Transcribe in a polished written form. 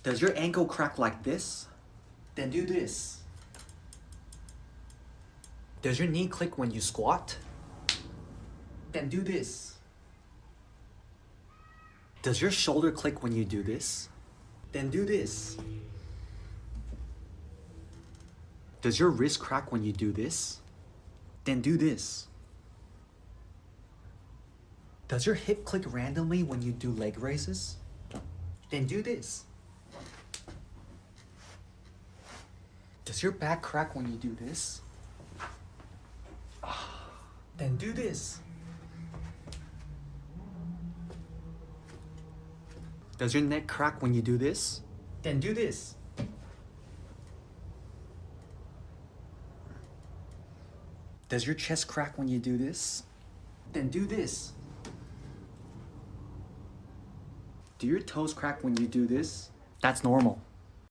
Does your ankle crack like this? Then do this. Does your knee click when you squat? Then do this. Does your shoulder click when you do this? Then do this. Does your wrist crack when you do this? Then do this. Does your hip click randomly when you do leg raises? Then do this. Does your back crack when you do this? Then do this. Does your neck crack when you do this? Then do this. Does your chest crack when you do this? Then do this. Do your toes crack when you do this? That's normal.